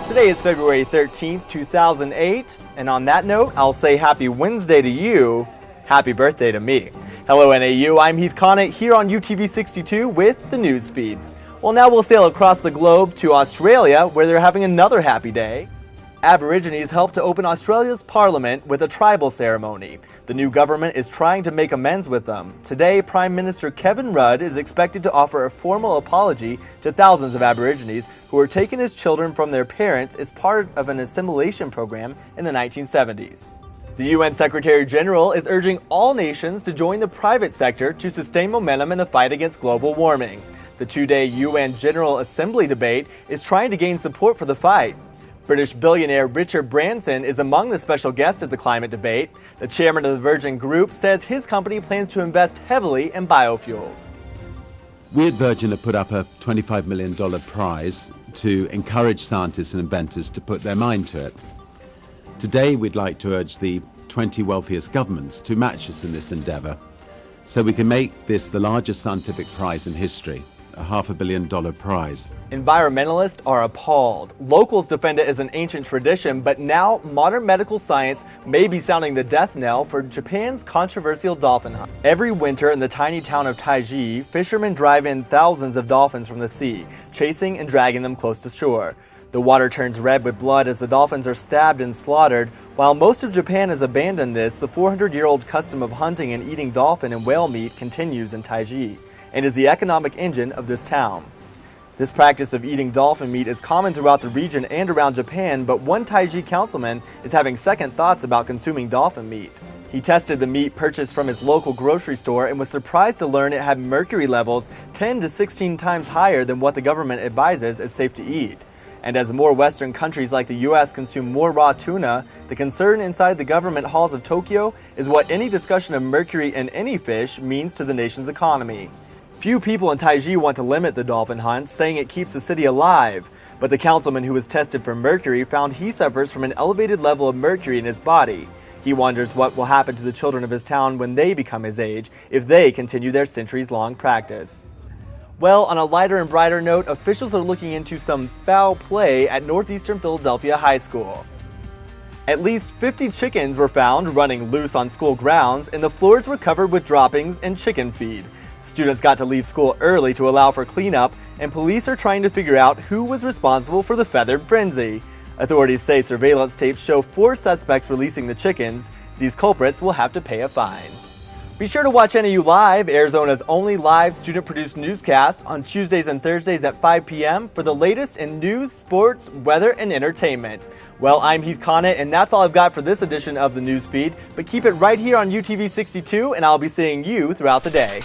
Today is February 13th, 2008, and on that note, I'll say happy Wednesday to you, happy birthday to me. Hello NAU, I'm Heath Connot here on UTV62 with the news feed. Well, now we'll sail across the globe to Australia, where they're having another happy day. Aborigines helped to open Australia's parliament with a tribal ceremony. The new government is trying to make amends with them. Today, Prime Minister Kevin Rudd is expected to offer a formal apology to thousands of Aborigines who were taken as children from their parents as part of an assimilation program in the 1970s. The UN Secretary General is urging all nations to join the private sector to sustain momentum in the fight against global warming. The two-day UN General Assembly debate is trying to gain support for the fight. British billionaire Richard Branson is among the special guests at the climate debate. The chairman of the Virgin Group says his company plans to invest heavily in biofuels. We at Virgin have put up a $25 million prize to encourage scientists and inventors to put their mind to it. Today we'd like to urge the 20 wealthiest governments to match us in this endeavour so we can make this the largest scientific prize in history. A $500 million prize. Environmentalists are appalled. Locals defend it as an ancient tradition, but now modern medical science may be sounding the death knell for Japan's controversial dolphin hunt. Every winter in the tiny town of Taiji, fishermen drive in thousands of dolphins from the sea, chasing and dragging them close to shore. The water turns red with blood as the dolphins are stabbed and slaughtered. While most of Japan has abandoned this, the 400-year-old custom of hunting and eating dolphin and whale meat continues in Taiji and is the economic engine of this town. This practice of eating dolphin meat is common throughout the region and around Japan, but one Taiji councilman is having second thoughts about consuming dolphin meat. He tested the meat purchased from his local grocery store and was surprised to learn it had mercury levels 10 to 16 times higher than what the government advises is safe to eat. And as more Western countries like the US consume more raw tuna, the concern inside the government halls of Tokyo is what any discussion of mercury in any fish means to the nation's economy. Few people in Taiji want to limit the dolphin hunt, saying it keeps the city alive. But the councilman who was tested for mercury found he suffers from an elevated level of mercury in his body. He wonders what will happen to the children of his town when they become his age if they continue their centuries-long practice. Well, on a lighter and brighter note, officials are looking into some foul play at Northeastern Philadelphia High School. At least 50 chickens were found running loose on school grounds, and the floors were covered with droppings and chicken feed. Students got to leave school early to allow for cleanup, and police are trying to figure out who was responsible for the feathered frenzy. Authorities say surveillance tapes show 4 suspects releasing the chickens. These culprits will have to pay a fine. Be sure to watch NAU Live, Arizona's only live student-produced newscast, on Tuesdays and Thursdays at 5 p.m. for the latest in news, sports, weather, and entertainment. Well, I'm Heath Connot, and that's all I've got for this edition of the news feed. But keep it right here on UTV62, and I'll be seeing you throughout the day.